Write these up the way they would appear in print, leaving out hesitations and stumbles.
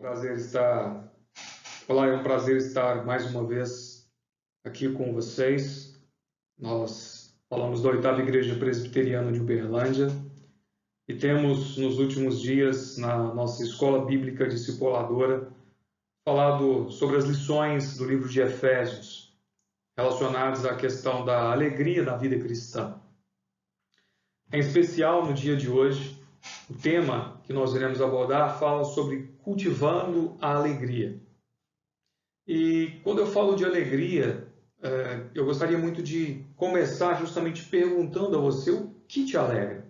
prazer estar. Olá, é um prazer estar mais uma vez aqui com vocês. Nós falamos da Oitava Igreja Presbiteriana de Uberlândia e temos nos últimos dias, na nossa escola bíblica discipuladora, falado sobre as lições do livro de Efésios relacionadas à questão da alegria na vida cristã. Em especial, no dia de hoje, o tema que nós iremos abordar fala sobre cultivando a alegria. E quando eu falo de alegria, eu gostaria muito de começar justamente perguntando a você o que te alegra.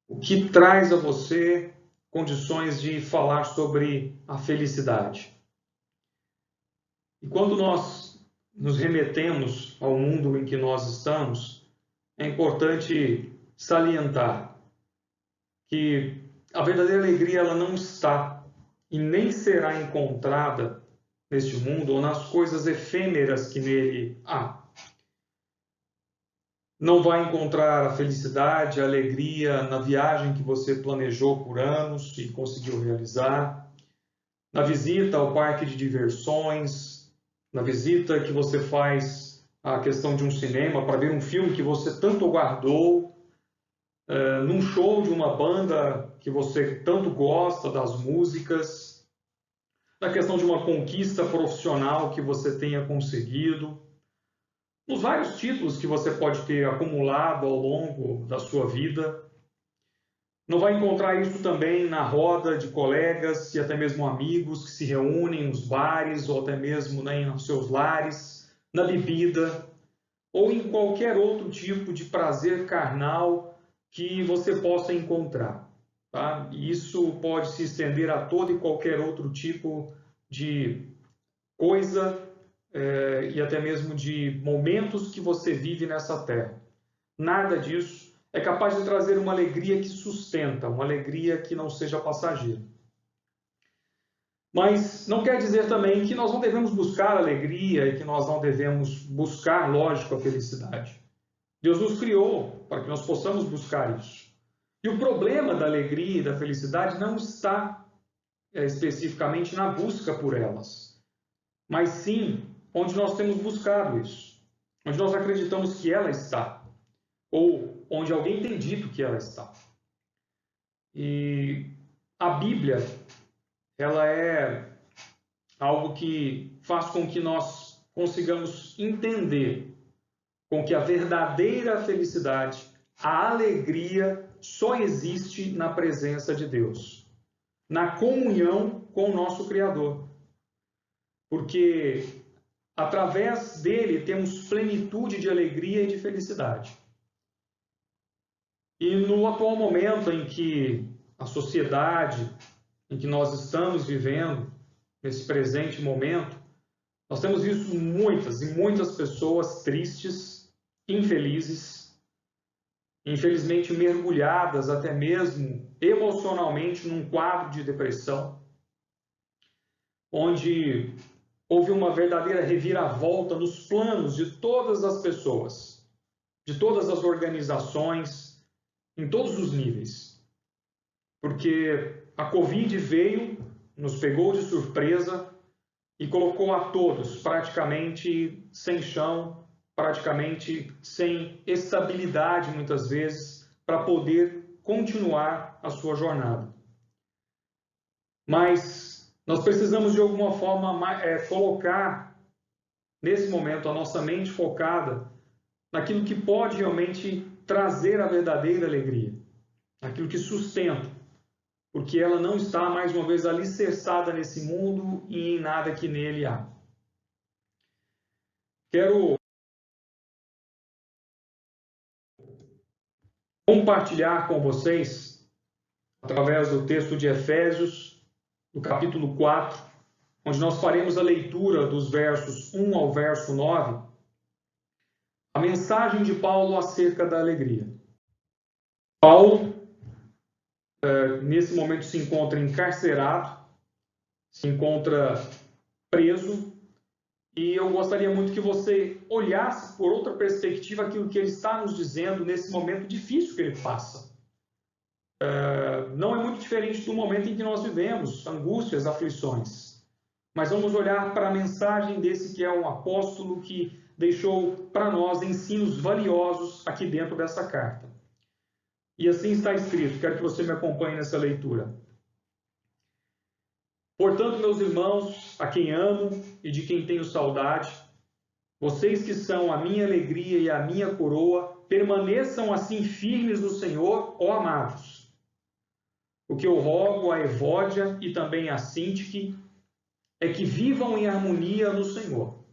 O que traz a você condições de falar sobre a felicidade. E quando nós nos remetemos ao mundo em que nós estamos, é importante salientar que a verdadeira alegria ela não está e nem será encontrada neste mundo ou nas coisas efêmeras que nele há. Não vai encontrar a felicidade, a alegria na viagem que você planejou por anos e conseguiu realizar, na visita ao parque de diversões, na visita que você faz à questão de um cinema para ver um filme que você tanto aguardou, num show de uma banda que você tanto gosta das músicas, na questão de uma conquista profissional que você tenha conseguido, nos vários títulos que você pode ter acumulado ao longo da sua vida. Não vai encontrar isso também na roda de colegas e até mesmo amigos que se reúnem nos bares ou até mesmo nos seus lares, na bebida ou em qualquer outro tipo de prazer carnal que você possa encontrar. Tá? E isso pode se estender a todo e qualquer outro tipo de coisa e até mesmo de momentos que você vive nessa terra. Nada disso é capaz de trazer uma alegria que sustenta, uma alegria que não seja passageira. Mas não quer dizer também que nós não devemos buscar alegria e que nós não devemos buscar, lógico, a felicidade. Deus nos criou para que nós possamos buscar isso. E o problema da alegria e da felicidade não está especificamente na busca por elas, mas sim onde nós temos buscado isso, onde nós acreditamos que ela está, ou onde alguém tem dito que ela está. E a Bíblia, ela é algo que faz com que nós consigamos entender com que a verdadeira felicidade, a alegria, só existe na presença de Deus, na comunhão com o nosso Criador. Porque através dele temos plenitude de alegria e de felicidade. E no atual momento em que a sociedade, em que nós estamos vivendo, nesse presente momento, nós temos visto muitas e muitas pessoas tristes, infelizes, infelizmente mergulhadas até mesmo emocionalmente num quadro de depressão, onde houve uma verdadeira reviravolta nos planos de todas as pessoas, de todas as organizações, em todos os níveis. Porque a Covid veio, nos pegou de surpresa e colocou a todos praticamente sem chão, praticamente sem estabilidade, muitas vezes, para poder continuar a sua jornada. Mas nós precisamos, de alguma forma, colocar, nesse momento, a nossa mente focada naquilo que pode realmente trazer a verdadeira alegria, naquilo que sustenta, porque ela não está, mais uma vez, alicerçada nesse mundo e em nada que nele há. Quero compartilhar com vocês, através do texto de Efésios, do capítulo 4, onde nós faremos a leitura dos versos 1 ao verso 9, a mensagem de Paulo acerca da alegria. Paulo, nesse momento, se encontra encarcerado, se encontra preso, e eu gostaria muito que você olhasse por outra perspectiva aquilo que ele está nos dizendo nesse momento difícil que ele passa. não é muito diferente do momento em que nós vivemos, angústias, aflições. Mas vamos olhar para a mensagem desse que é um apóstolo que deixou para nós ensinos valiosos aqui dentro dessa carta. E assim está escrito, quero que você me acompanhe nessa leitura. Portanto, meus irmãos, a quem amo e de quem tenho saudade, vocês que são a minha alegria e a minha coroa, permaneçam assim firmes no Senhor, ó amados. O que eu rogo a Evódia e também a Sintique é que vivam em harmonia no Senhor.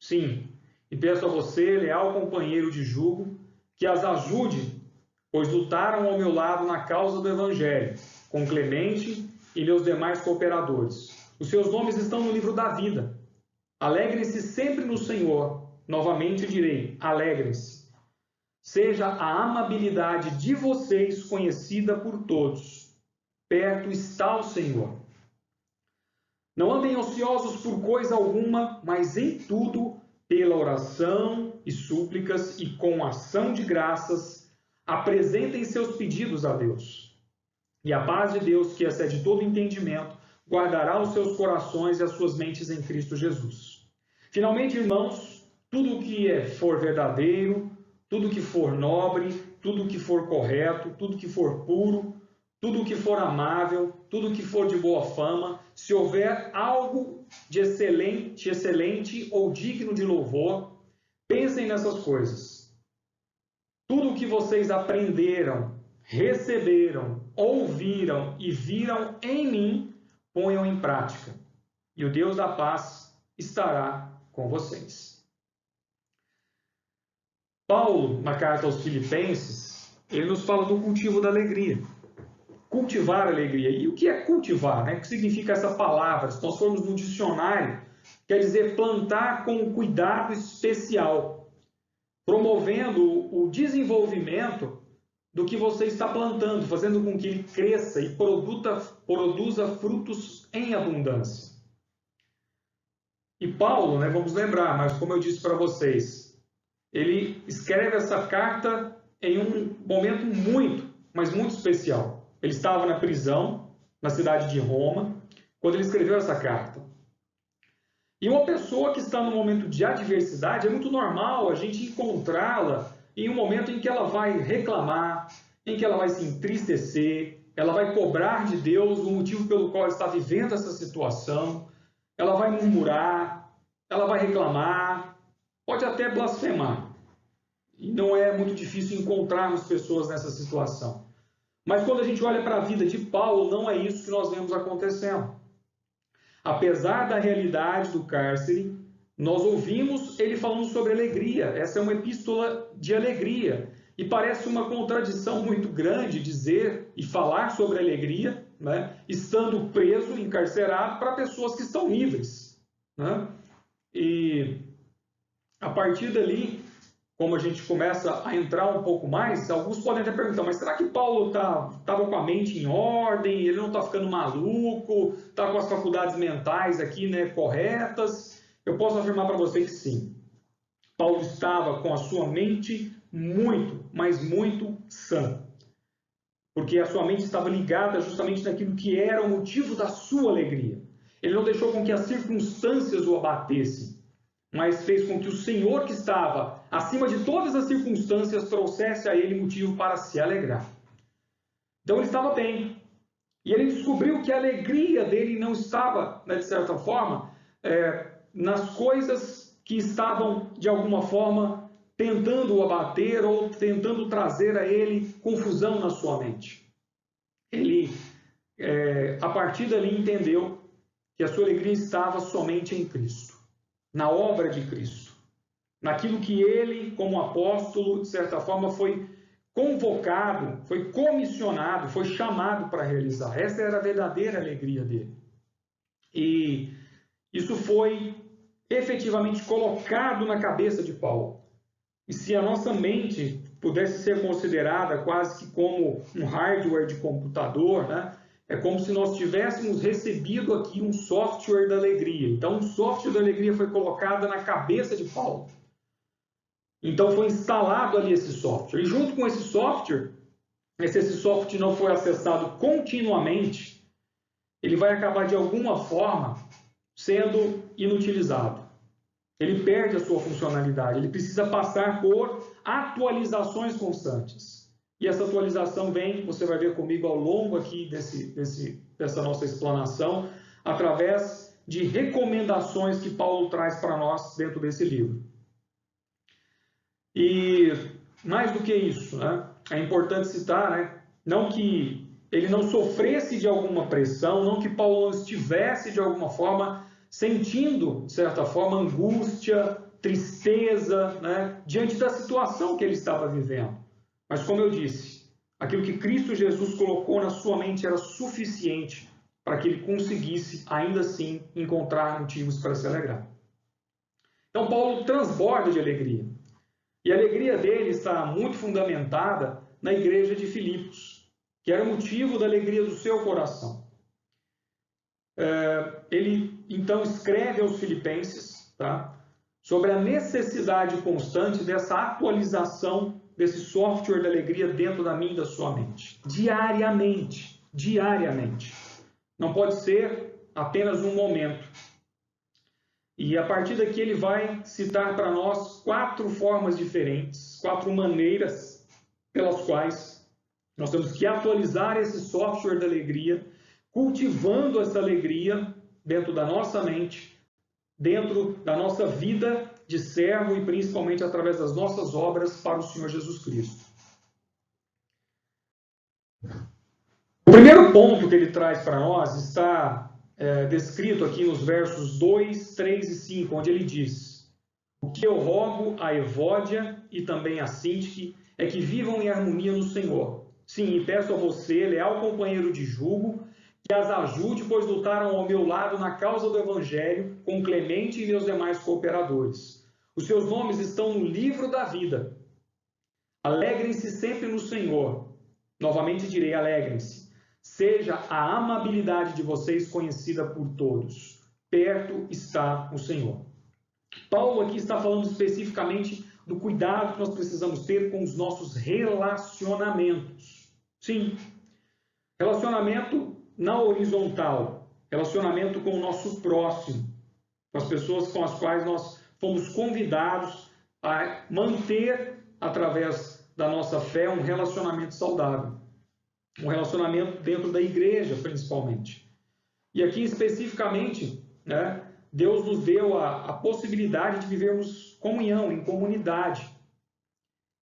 Sim, e peço a você, leal companheiro de jugo, que as ajude, pois lutaram ao meu lado na causa do Evangelho, com Clemente e meus demais cooperadores. Os seus nomes estão no livro da vida. Alegrem-se sempre no Senhor. Novamente direi, alegrem-se. Seja a amabilidade de vocês conhecida por todos. Perto está o Senhor. Não andem ociosos por coisa alguma, mas em tudo, pela oração e súplicas e com ação de graças, apresentem seus pedidos a Deus. E a paz de Deus, que excede todo entendimento, guardará os seus corações e as suas mentes em Cristo Jesus. Finalmente, irmãos, tudo o que for verdadeiro, tudo o que for nobre, tudo o que for correto, tudo o que for puro, tudo o que for amável, tudo o que for de boa fama, se houver algo de excelente ou digno de louvor, pensem nessas coisas. Tudo o que vocês aprenderam, receberam, ouviram e viram em mim, ponham em prática. E o Deus da paz estará com vocês. Paulo, na carta aos Filipenses, ele nos fala do cultivo da alegria. Cultivar a alegria. E o que é cultivar? Né? O que significa essa palavra? Se nós formos no dicionário, quer dizer plantar com cuidado especial, promovendo o desenvolvimento do que você está plantando, fazendo com que ele cresça e produza frutos em abundância. E Paulo, né, vamos lembrar, mas como eu disse para vocês, ele escreve essa carta em um momento mas muito especial. Ele estava na prisão, na cidade de Roma, quando ele escreveu essa carta. E uma pessoa que está num momento de adversidade, é muito normal a gente encontrá-la em um momento em que ela vai reclamar, em que ela vai se entristecer, ela vai cobrar de Deus o motivo pelo qual ela está vivendo essa situação, ela vai murmurar, ela vai reclamar, pode até blasfemar. E não é muito difícil encontrarmos pessoas nessa situação. Mas quando a gente olha para a vida de Paulo, não é isso que nós vemos acontecendo. Apesar da realidade do cárcere, nós ouvimos ele falando sobre alegria. Essa é uma epístola de alegria. E parece uma contradição muito grande dizer e falar sobre alegria, né, estando preso, encarcerado, para pessoas que estão livres. Né? E a partir dali, como a gente começa a entrar um pouco mais, alguns podem até perguntar, mas será que Paulo estava com a mente em ordem, ele não está ficando maluco, está com as faculdades mentais aqui, né, corretas? Eu posso afirmar para você que sim. Paulo estava com a sua mente muito, mas muito sã. Porque a sua mente estava ligada justamente naquilo que era o motivo da sua alegria. Ele não deixou com que as circunstâncias o abatessem, mas fez com que o Senhor que estava acima de todas as circunstâncias trouxesse a ele motivo para se alegrar. Então ele estava bem. E ele descobriu que a alegria dele não estava, né, de certa forma, nas coisas que estavam, de alguma forma, tentando o abater ou tentando trazer a ele confusão na sua mente. Ele, a partir dali, entendeu que a sua alegria estava somente em Cristo, na obra de Cristo, naquilo que ele, como apóstolo, de certa forma, foi convocado, foi comissionado, foi chamado para realizar. Essa era a verdadeira alegria dele. E isso foi efetivamente colocado na cabeça de Paulo. E se a nossa mente pudesse ser considerada quase que como um hardware de computador, né? É como se nós tivéssemos recebido aqui um software da alegria. Então, um software da alegria foi colocado na cabeça de Paulo. Então, foi instalado ali esse software. E junto com esse software, mas se esse software não for acessado continuamente, ele vai acabar de alguma forma sendo inutilizado. Ele perde a sua funcionalidade, ele precisa passar por atualizações constantes. E essa atualização vem, você vai ver comigo ao longo aqui dessa nossa explanação, através de recomendações que Paulo traz para nós dentro desse livro. E mais do que isso, né, é importante citar, né, não que ele não sofresse de alguma pressão, não que Paulo não estivesse de alguma forma sentindo, de certa forma, angústia, tristeza, né, diante da situação que ele estava vivendo. Mas, como eu disse, aquilo que Cristo Jesus colocou na sua mente era suficiente para que ele conseguisse, ainda assim, encontrar motivos para se alegrar. Então, Paulo transborda de alegria. E a alegria dele está muito fundamentada na igreja de Filipos, que era o motivo da alegria do seu coração. Ele, então, escreve aos filipenses, tá, sobre a necessidade constante dessa atualização desse software da alegria dentro da minha e da sua mente. Diariamente. Não pode ser apenas um momento. E a partir daqui ele vai citar para nós 4 formas diferentes, 4 maneiras pelas quais nós temos que atualizar esse software da alegria, cultivando essa alegria dentro da nossa mente, dentro da nossa vida de servo e principalmente através das nossas obras para o Senhor Jesus Cristo. O primeiro ponto que ele traz para nós está descrito aqui nos versos 2, 3 e 5, onde ele diz: o que eu rogo a Evódia e também a Sintique é que vivam em harmonia no Senhor. Sim, e peço a você, leal companheiro de jugo, que as ajude, pois lutaram ao meu lado na causa do Evangelho, com Clemente e meus demais cooperadores. Os seus nomes estão no livro da vida. Alegrem-se sempre no Senhor. Novamente direi, alegrem-se. Seja a amabilidade de vocês conhecida por todos. Perto está o Senhor. Paulo aqui está falando especificamente do cuidado que nós precisamos ter com os nossos relacionamentos. Sim, relacionamento na horizontal, relacionamento com o nosso próximo, com as pessoas com as quais nós fomos convidados a manter, através da nossa fé, um relacionamento saudável. Um relacionamento dentro da igreja, principalmente. E aqui, especificamente, né, Deus nos deu a possibilidade de vivermos comunhão, em comunidade.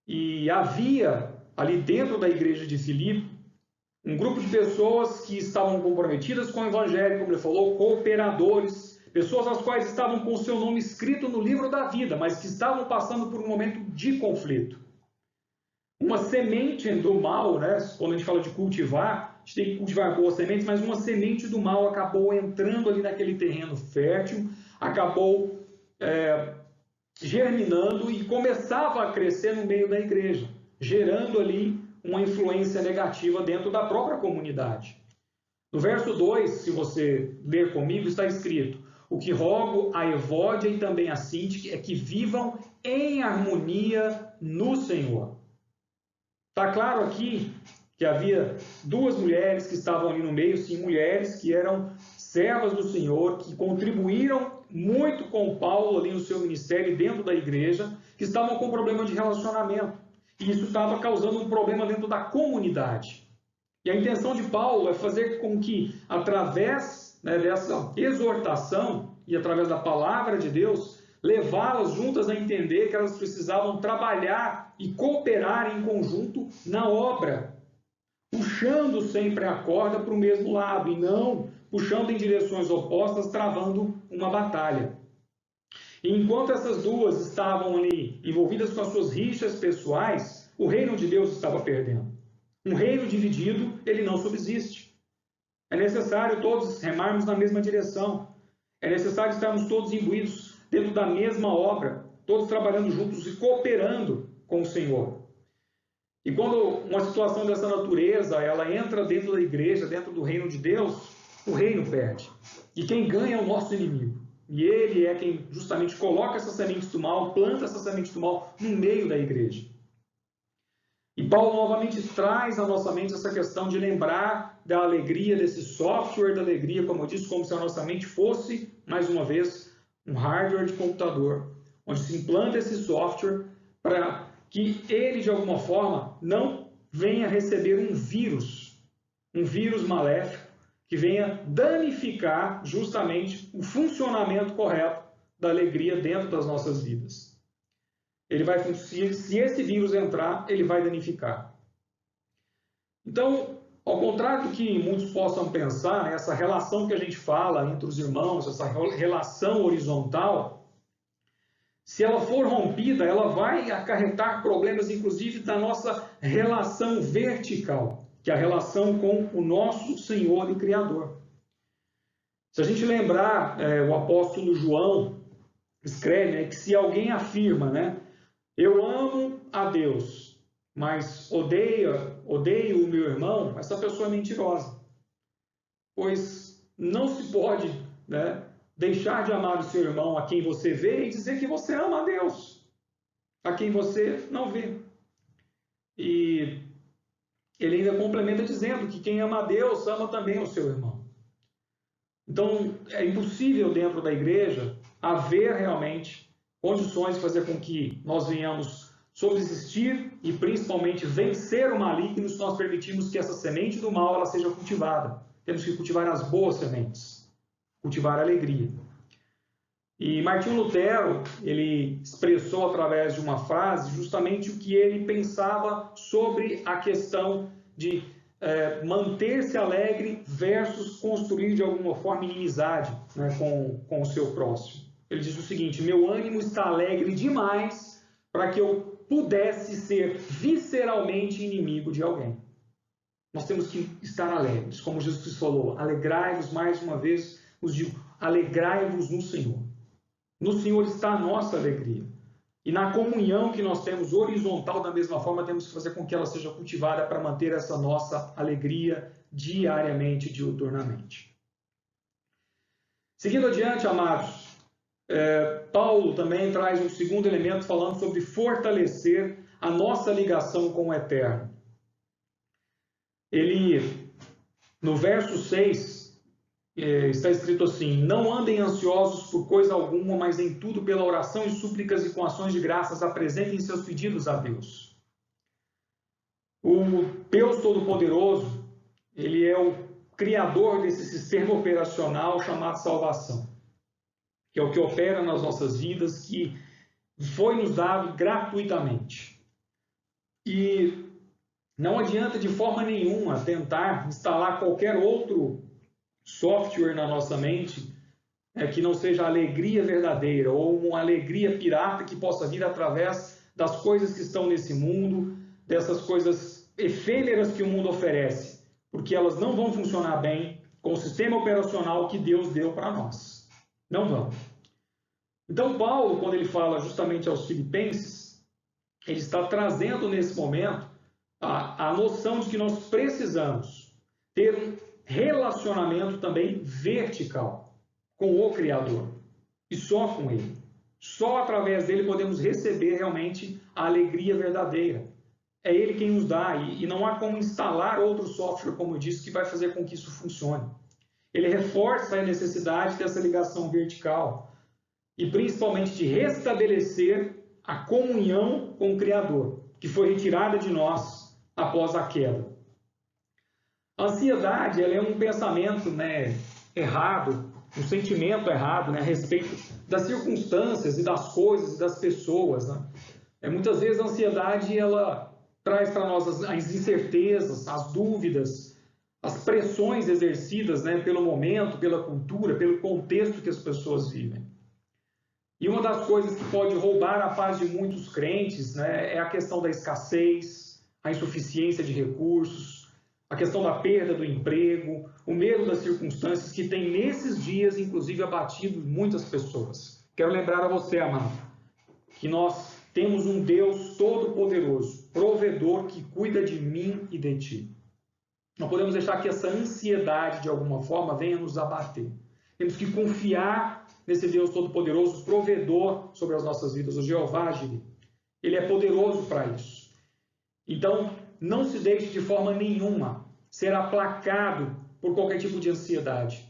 E havia, ali dentro da igreja de Filipe, um grupo de pessoas que estavam comprometidas com o Evangelho, como ele falou, cooperadores, pessoas as quais estavam com o seu nome escrito no livro da vida, mas que estavam passando por um momento de conflito. Uma semente do mal, né? Quando a gente fala de cultivar, a gente tem que cultivar boas sementes, mas uma semente do mal acabou entrando ali naquele terreno fértil, acabou germinando e começava a crescer no meio da igreja, gerando ali uma influência negativa dentro da própria comunidade. No verso 2, se você ler comigo, está escrito: o que rogo a Evódia e também a Sintique é que vivam em harmonia no Senhor. Está claro aqui que havia 2 mulheres que estavam ali no meio, sim, mulheres que eram servas do Senhor, que contribuíram muito com Paulo ali no seu ministério dentro da igreja, que estavam com problema de relacionamento. E isso estava causando um problema dentro da comunidade. E a intenção de Paulo é fazer com que, através, né, dessa exortação e através da palavra de Deus, levá-las juntas a entender que elas precisavam trabalhar e cooperar em conjunto na obra, puxando sempre a corda para o mesmo lado e não puxando em direções opostas, travando uma batalha. E enquanto essas duas estavam ali envolvidas com as suas rixas pessoais, o reino de Deus estava perdendo. Um reino dividido, ele não subsiste. É necessário todos remarmos na mesma direção. É necessário estarmos todos imbuídos dentro da mesma obra, todos trabalhando juntos e cooperando com o Senhor. E quando uma situação dessa natureza, ela entra dentro da igreja, dentro do reino de Deus, o reino perde. E quem ganha é o nosso inimigo. E ele é quem justamente coloca essas sementes do mal, planta essas sementes do mal no meio da igreja. E Paulo novamente traz à nossa mente essa questão de lembrar da alegria, desse software da alegria, como eu disse, como se a nossa mente fosse, mais uma vez, um hardware de computador, onde se implanta esse software para que ele, de alguma forma, não venha receber um vírus maléfico, que venha danificar justamente o funcionamento correto da alegria dentro das nossas vidas. Ele vai, se esse vírus entrar, ele vai danificar. Então, ao contrário do que muitos possam pensar, essa relação que a gente fala entre os irmãos, essa relação horizontal, se ela for rompida, ela vai acarretar problemas, inclusive, da nossa relação vertical, que é a relação com o nosso Senhor e Criador. Se a gente lembrar, o apóstolo João escreve que se alguém afirma, eu amo a Deus, mas odeio o meu irmão, essa pessoa é mentirosa. Pois não se pode deixar de amar o seu irmão a quem você vê e dizer que você ama a Deus, a quem você não vê. E ele ainda complementa dizendo que quem ama a Deus ama também o seu irmão. Então, é impossível dentro da igreja haver realmente condições de fazer com que nós venhamos subsistir e principalmente vencer o maligno se nós permitirmos que essa semente do mal ela seja cultivada. Temos que cultivar as boas sementes, cultivar a alegria. E Martinho Lutero, ele expressou através de uma frase justamente o que ele pensava sobre a questão de manter-se alegre versus construir de alguma forma inimizade com o seu próximo. Ele diz o seguinte: meu ânimo está alegre demais para que eu pudesse ser visceralmente inimigo de alguém. Nós temos que estar alegres, como Jesus falou, alegrai-vos, mais uma vez, os digo, alegrai-vos no Senhor. No Senhor está a nossa alegria. E na comunhão que nós temos horizontal, da mesma forma, temos que fazer com que ela seja cultivada para manter essa nossa alegria diariamente, diuturnamente. Seguindo adiante, amados, Paulo também traz um segundo elemento falando sobre fortalecer a nossa ligação com o Eterno. Ele, no verso 6, está escrito assim: não andem ansiosos por coisa alguma, mas em tudo pela oração e súplicas e com ações de graças apresentem seus pedidos a Deus. O Deus Todo-Poderoso, ele é o criador desse sistema operacional chamado salvação, que é o que opera nas nossas vidas, que foi nos dado gratuitamente. E não adianta de forma nenhuma tentar instalar qualquer outro software na nossa mente que não seja a alegria verdadeira ou uma alegria pirata que possa vir através das coisas que estão nesse mundo, dessas coisas efêmeras que o mundo oferece, porque elas não vão funcionar bem com o sistema operacional que Deus deu para nós. Não vão. Então Paulo, quando ele fala justamente aos filipenses, ele está trazendo nesse momento a noção de que nós precisamos ter um relacionamento também vertical com o Criador e só com Ele. Só através dele podemos receber realmente a alegria verdadeira. É Ele quem nos dá e não há como instalar outro software, como eu disse, que vai fazer com que isso funcione. Ele reforça a necessidade dessa ligação vertical e principalmente de restabelecer a comunhão com o Criador, que foi retirada de nós após a queda. A ansiedade ela é um pensamento errado, um sentimento errado a respeito das circunstâncias e das coisas e das pessoas. Muitas vezes a ansiedade ela traz para nós as incertezas, as dúvidas, as pressões exercidas pelo momento, pela cultura, pelo contexto que as pessoas vivem. E uma das coisas que pode roubar a paz de muitos crentes é a questão da escassez, a insuficiência de recursos, a questão da perda do emprego, o medo das circunstâncias que tem nesses dias, inclusive, abatido muitas pessoas. Quero lembrar a você, amado, que nós temos um Deus todo-poderoso, provedor, que cuida de mim e de ti. Não podemos deixar que essa ansiedade, de alguma forma, venha nos abater. Temos que confiar nesse Deus todo-poderoso, provedor sobre as nossas vidas, o Jeová Jireh. Ele é poderoso para isso. Então, não se deixe de forma nenhuma ser aplacado por qualquer tipo de ansiedade.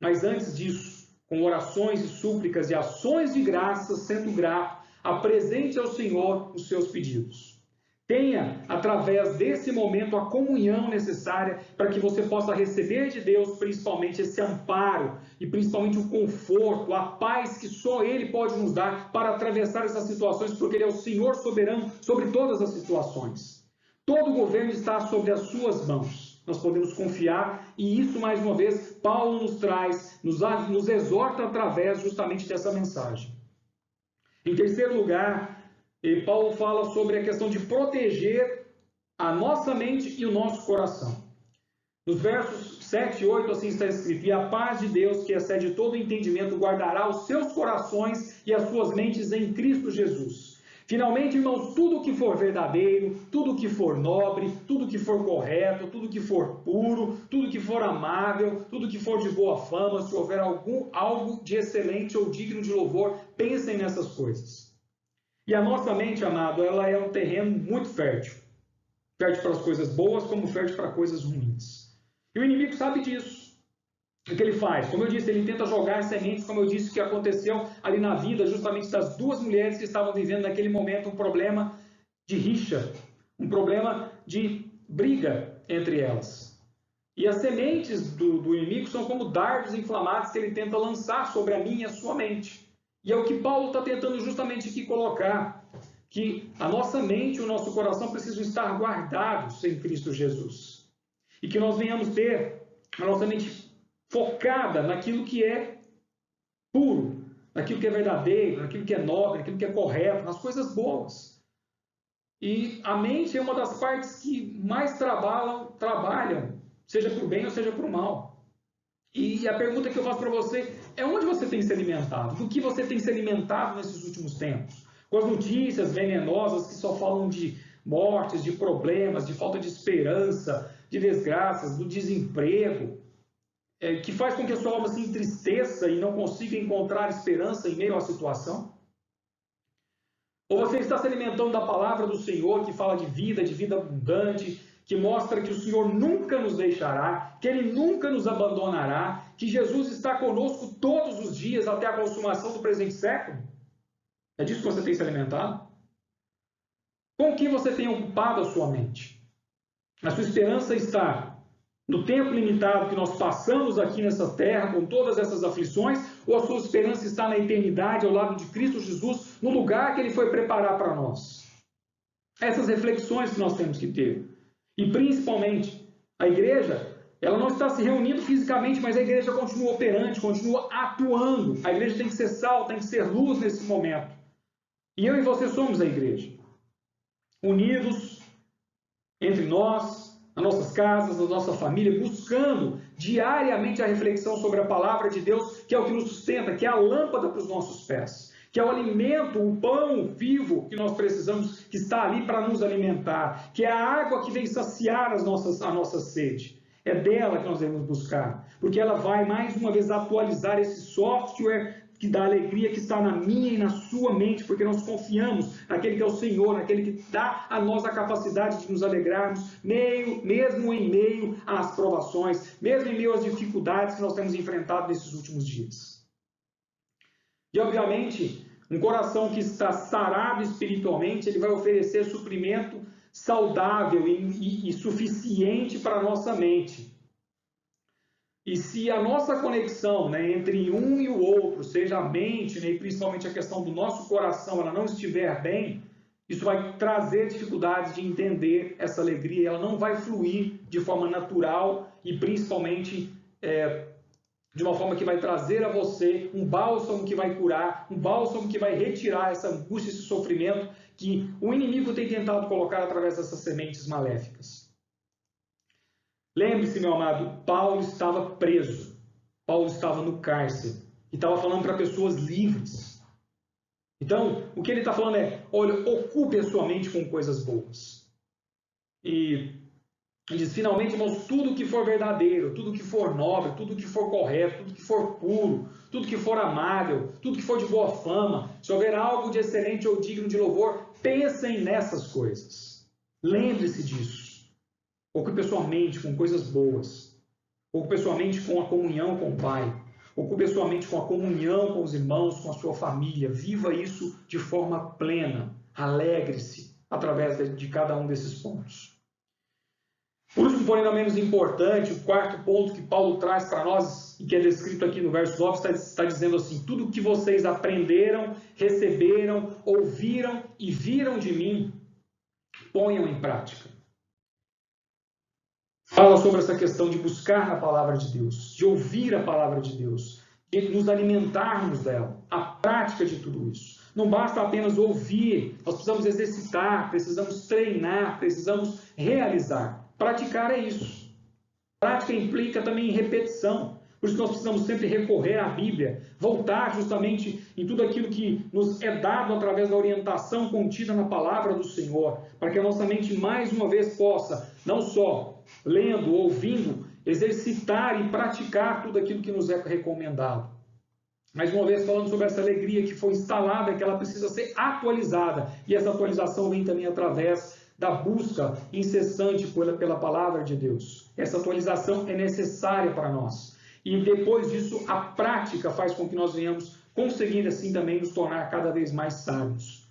Mas antes disso, com orações e súplicas e ações de graças, sendo grato, apresente ao Senhor os seus pedidos. Tenha, através desse momento, a comunhão necessária para que você possa receber de Deus, principalmente, esse amparo e principalmente o conforto, a paz que só Ele pode nos dar para atravessar essas situações, porque Ele é o Senhor soberano sobre todas as situações. Todo o governo está sobre as suas mãos. Nós podemos confiar, e isso, mais uma vez, Paulo nos traz, nos exorta através justamente dessa mensagem. Em terceiro lugar, Paulo fala sobre a questão de proteger a nossa mente e o nosso coração. Nos versos 7 e 8, assim está escrito: e a paz de Deus, que excede todo entendimento, guardará os seus corações e as suas mentes em Cristo Jesus. Finalmente, irmãos, tudo que for verdadeiro, tudo que for nobre, tudo que for correto, tudo que for puro, tudo que for amável, tudo que for de boa fama, se houver algo de excelente ou digno de louvor, pensem nessas coisas. E a nossa mente, amado, ela é um terreno muito fértil. Fértil para as coisas boas, como fértil para coisas ruins. E o inimigo sabe disso. O que ele faz? Como eu disse, ele tenta jogar sementes, como eu disse, que aconteceu ali na vida justamente das duas mulheres que estavam vivendo naquele momento um problema de rixa, um problema de briga entre elas. E as sementes do inimigo são como dardos inflamados que ele tenta lançar sobre a minha e a sua mente. E é o que Paulo está tentando justamente aqui colocar, que a nossa mente e o nosso coração precisam estar guardados em Cristo Jesus. E que nós venhamos ter a nossa mente focada naquilo que é puro, naquilo que é verdadeiro, naquilo que é nobre, naquilo que é correto, nas coisas boas. E a mente é uma das partes que mais trabalham, seja para o bem ou seja para o mal. E a pergunta que eu faço para você é: onde você tem se alimentado? Do que você tem se alimentado nesses últimos tempos? Com as notícias venenosas que só falam de mortes, de problemas, de falta de esperança, de desgraças, do desemprego, que faz com que a sua alma se entristeça e não consiga encontrar esperança em meio à situação? Ou você está se alimentando da palavra do Senhor, que fala de vida abundante, que mostra que o Senhor nunca nos deixará, que Ele nunca nos abandonará, que Jesus está conosco todos os dias até a consumação do presente século? É disso que você tem se alimentado? Com o que você tem ocupado a sua mente? A sua esperança está no tempo limitado que nós passamos aqui nessa terra, com todas essas aflições, ou a sua esperança está na eternidade, ao lado de Cristo Jesus, no lugar que Ele foi preparar para nós? Essas reflexões que nós temos que ter. E principalmente, a igreja, ela não está se reunindo fisicamente, mas a igreja continua operante, continua atuando. A igreja tem que ser sal, tem que ser luz nesse momento. E eu e você somos a igreja. Unidos entre nós, nas nossas casas, na nossa família, buscando diariamente a reflexão sobre a palavra de Deus, que é o que nos sustenta, que é a lâmpada para os nossos pés, que é o alimento, o pão vivo que nós precisamos, que está ali para nos alimentar, que é a água que vem saciar a nossa sede. É dela que nós devemos buscar, porque ela vai mais uma vez atualizar esse software que dá alegria, que está na minha e na sua mente, porque nós confiamos naquele que é o Senhor, naquele que dá a nós a capacidade de nos alegrarmos, mesmo em meio às provações, mesmo em meio às dificuldades que nós temos enfrentado nesses últimos dias. E, obviamente, um coração que está sarado espiritualmente, ele vai oferecer suprimento saudável e suficiente para a nossa mente. E se a nossa conexão, entre um e o outro, seja a mente, e principalmente a questão do nosso coração, ela não estiver bem, isso vai trazer dificuldades de entender essa alegria, ela não vai fluir de forma natural e principalmente de uma forma que vai trazer a você um bálsamo que vai curar, um bálsamo que vai retirar essa angústia, esse sofrimento que o inimigo tem tentado colocar através dessas sementes maléficas. Lembre-se, meu amado, Paulo estava preso, Paulo estava no cárcere e estava falando para pessoas livres. Então, o que ele está falando é: olha, ocupe a sua mente com coisas boas. E ele diz: finalmente, irmãos, tudo que for verdadeiro, tudo que for nobre, tudo que for correto, tudo que for puro, tudo que for amável, tudo que for de boa fama, se houver algo de excelente ou digno de louvor, pensem nessas coisas. Lembre-se disso. Ocupe sua mente com coisas boas. Ocupe sua mente com a comunhão com o Pai. Ocupe sua mente com a comunhão com os irmãos, com a sua família. Viva isso de forma plena. Alegre-se através de cada um desses pontos. Por último, porém não menos importante, o quarto ponto que Paulo traz para nós, e que é descrito aqui no verso 9, está dizendo assim: tudo o que vocês aprenderam, receberam, ouviram e viram de mim, ponham em prática. Fala sobre essa questão de buscar na palavra de Deus, de ouvir a palavra de Deus, de nos alimentarmos dela, a prática de tudo isso. Não basta apenas ouvir, nós precisamos exercitar, precisamos treinar, precisamos realizar. Praticar é isso. Prática implica também em repetição. Por isso nós precisamos sempre recorrer à Bíblia, voltar justamente em tudo aquilo que nos é dado através da orientação contida na palavra do Senhor, para que a nossa mente mais uma vez possa, não só lendo, ouvindo, exercitar e praticar tudo aquilo que nos é recomendado. Mais uma vez falando sobre essa alegria que foi instalada, que ela precisa ser atualizada, e essa atualização vem também através da busca incessante pela palavra de Deus. Essa atualização é necessária para nós. E depois disso, a prática faz com que nós venhamos conseguir assim também nos tornar cada vez mais sábios.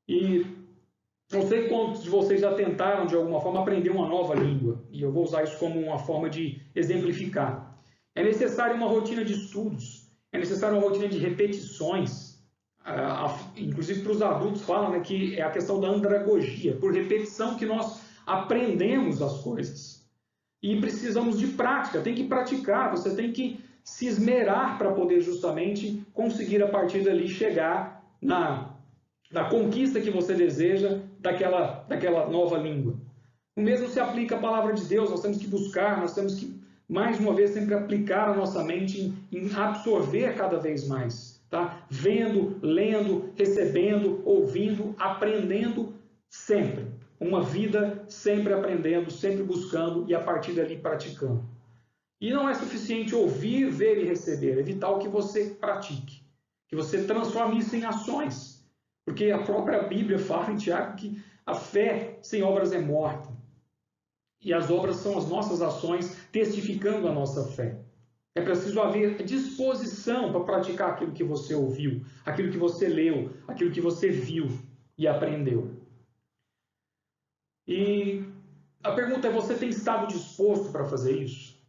E não sei quantos de vocês já tentaram, de alguma forma, aprender uma nova língua. E eu vou usar isso como uma forma de exemplificar. É necessário uma rotina de estudos. É necessário uma rotina de repetições. Inclusive para os adultos falam, né, que é a questão da andragogia, por repetição que nós aprendemos as coisas. E precisamos de prática, tem que praticar, você tem que se esmerar para poder justamente conseguir a partir dali chegar na conquista que você deseja daquela nova língua. O mesmo se aplica à palavra de Deus, nós temos que buscar, nós temos que, mais uma vez, sempre aplicar a nossa mente em absorver cada vez mais. Tá? Vendo, lendo, recebendo, ouvindo, aprendendo sempre. Uma vida sempre aprendendo, sempre buscando e a partir dali praticando. E não é suficiente ouvir, ver e receber. É vital que você pratique, que você transforme isso em ações. Porque a própria Bíblia fala em Tiago que a fé sem obras é morta. E as obras são as nossas ações testificando a nossa fé. É preciso haver disposição para praticar aquilo que você ouviu, aquilo que você leu, aquilo que você viu e aprendeu. E a pergunta é: você tem estado disposto para fazer isso?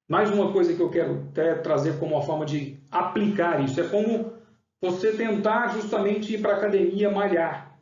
Mais uma coisa que eu quero até trazer como uma forma de aplicar isso é como você tentar justamente ir para a academia malhar.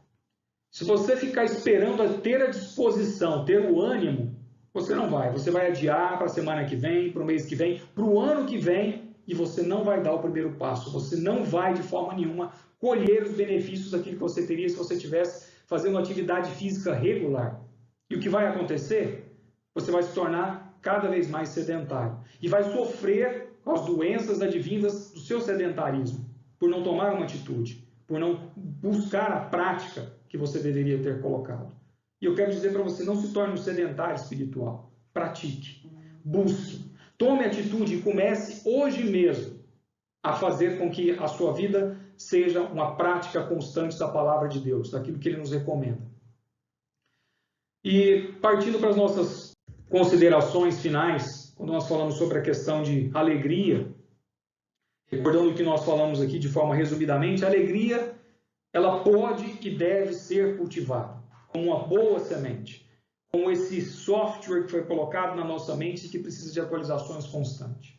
Se você ficar esperando ter a disposição, ter o ânimo, você não vai. Você vai adiar para a semana que vem, para o mês que vem, para o ano que vem, e você não vai dar o primeiro passo. Você não vai, de forma nenhuma, colher os benefícios daquilo que você teria se você estivesse fazendo uma atividade física regular. E o que vai acontecer? Você vai se tornar cada vez mais sedentário. E vai sofrer com as doenças advindas do seu sedentarismo, por não tomar uma atitude, por não buscar a prática que você deveria ter colocado. E eu quero dizer para você: não se torne um sedentário espiritual. Pratique, busque, tome atitude e comece hoje mesmo a fazer com que a sua vida seja uma prática constante da palavra de Deus, daquilo que Ele nos recomenda. E partindo para as nossas considerações finais, quando nós falamos sobre a questão de alegria, recordando o que nós falamos aqui de forma resumidamente, a alegria ela pode e deve ser cultivada como uma boa semente, como esse software que foi colocado na nossa mente e que precisa de atualizações constantes.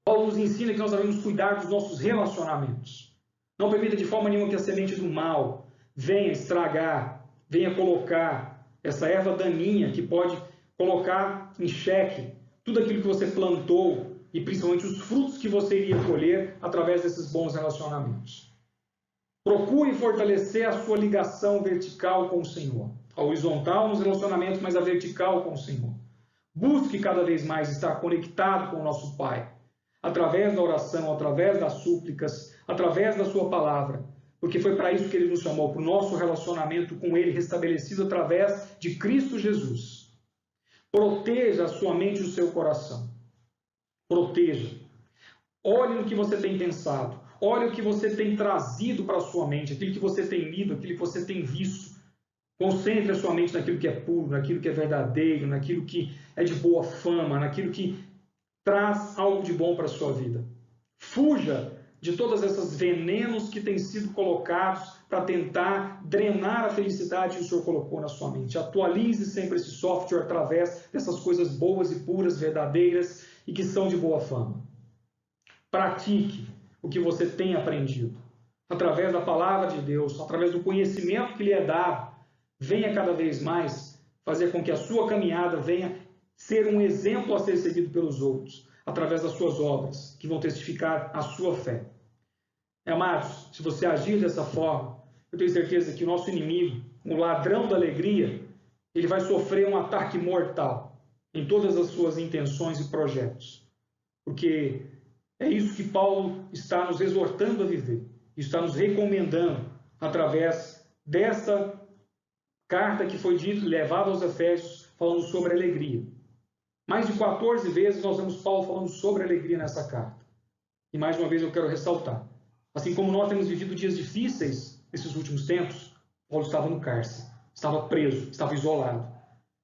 Paulo nos ensina que nós devemos cuidar dos nossos relacionamentos. Não permita de forma nenhuma que a semente do mal venha estragar, venha colocar essa erva daninha que pode colocar em xeque tudo aquilo que você plantou e principalmente os frutos que você iria colher através desses bons relacionamentos. Procure fortalecer a sua ligação vertical com o Senhor. A horizontal nos relacionamentos, mas a vertical com o Senhor. Busque cada vez mais estar conectado com o nosso Pai, através da oração, através das súplicas, através da sua palavra, porque foi para isso que Ele nos chamou, para o nosso relacionamento com Ele restabelecido através de Cristo Jesus. Proteja a sua mente e o seu coração. Proteja. Olhe no que você tem pensado. Olhe o que você tem trazido para a sua mente, aquilo que você tem lido, aquilo que você tem visto. Concentre a sua mente naquilo que é puro, naquilo que é verdadeiro, naquilo que é de boa fama, naquilo que traz algo de bom para a sua vida. Fuja de todas essas venenos que têm sido colocados para tentar drenar a felicidade que o Senhor colocou na sua mente. Atualize sempre esse software através dessas coisas boas e puras, verdadeiras e que são de boa fama. Pratique o que você tem aprendido. Através da palavra de Deus, através do conhecimento que lhe é dado, venha cada vez mais fazer com que a sua caminhada venha ser um exemplo a ser seguido pelos outros, através das suas obras, que vão testificar a sua fé. Amados, se você agir dessa forma, eu tenho certeza que o nosso inimigo, o ladrão da alegria, ele vai sofrer um ataque mortal em todas as suas intenções e projetos. Porque é isso que Paulo está nos exortando a viver, está nos recomendando através dessa carta que foi dita, levada aos Efésios, falando sobre alegria. Mais de 14 vezes nós vemos Paulo falando sobre alegria nessa carta. E mais uma vez eu quero ressaltar, assim como nós temos vivido dias difíceis nesses últimos tempos, Paulo estava no cárcere, estava preso, estava isolado.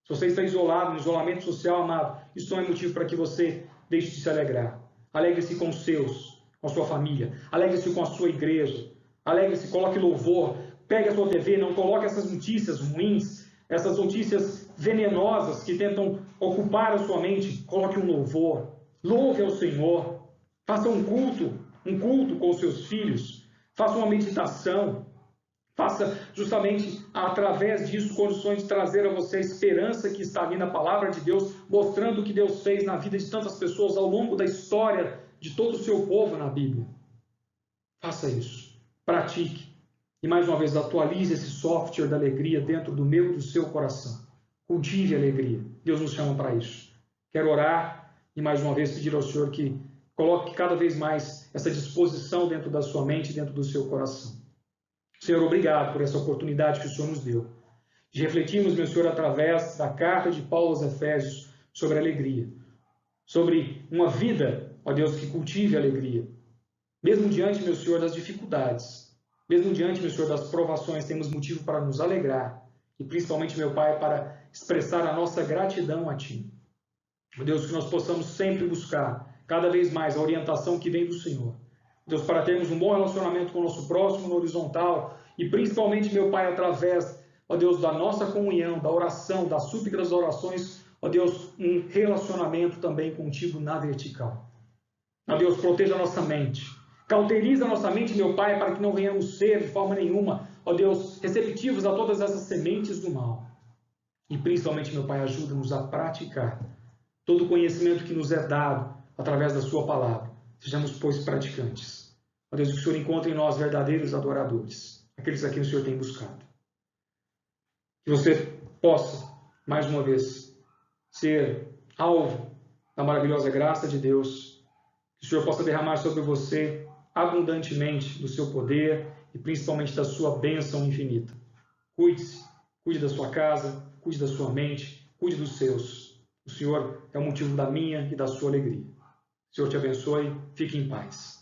Se você está isolado, no isolamento social, amado, isso não é motivo para que você deixe de se alegrar. Alegre-se com os seus, com a sua família, alegre-se com a sua igreja, alegre-se, coloque louvor, pegue a sua TV, não coloque essas notícias ruins, essas notícias venenosas que tentam ocupar a sua mente, coloque um louvor, louve ao Senhor, faça um culto com os seus filhos, faça uma meditação, faça justamente através disso condições de trazer a você a esperança que está ali na palavra de Deus, mostrando o que Deus fez na vida de tantas pessoas ao longo da história de todo o seu povo na Bíblia. Faça isso, pratique. E mais uma vez, atualize esse software da alegria dentro do meu e do seu coração. Cultive a alegria. Deus nos chama para isso. Quero orar e mais uma vez pedir ao Senhor que coloque cada vez mais essa disposição dentro da sua mente e dentro do seu coração. Senhor, obrigado por essa oportunidade que o Senhor nos deu de refletirmos, meu Senhor, através da carta de Paulo aos Efésios sobre a alegria. Sobre uma vida, ó Deus, que cultive a alegria. Mesmo diante, meu Senhor, das dificuldades. Mesmo diante, meu Senhor, das provações, temos motivo para nos alegrar. E principalmente, meu Pai, para expressar a nossa gratidão a Ti. Meu Deus, que nós possamos sempre buscar, cada vez mais, a orientação que vem do Senhor. Deus, para termos um bom relacionamento com o nosso próximo no horizontal. E principalmente, meu Pai, através, ó Deus, da nossa comunhão, da oração, das súplicas, das orações. Ó Deus, um relacionamento também contigo na vertical. Ó Deus, proteja a nossa mente. Cauteriza a nossa mente, meu Pai, para que não venhamos ser de forma nenhuma, ó Deus, receptivos a todas essas sementes do mal. E principalmente, meu Pai, ajuda-nos a praticar todo o conhecimento que nos é dado através da Sua palavra. Sejamos, pois, praticantes. Ó Deus, que o Senhor encontre em nós verdadeiros adoradores, aqueles a quem o Senhor tem buscado. Que você possa, mais uma vez, ser alvo da maravilhosa graça de Deus. Que o Senhor possa derramar sobre você abundantemente do seu poder e principalmente da sua bênção infinita. Cuide-se, cuide da sua casa, cuide da sua mente, cuide dos seus. O Senhor é o motivo da minha e da sua alegria. O Senhor te abençoe, fique em paz.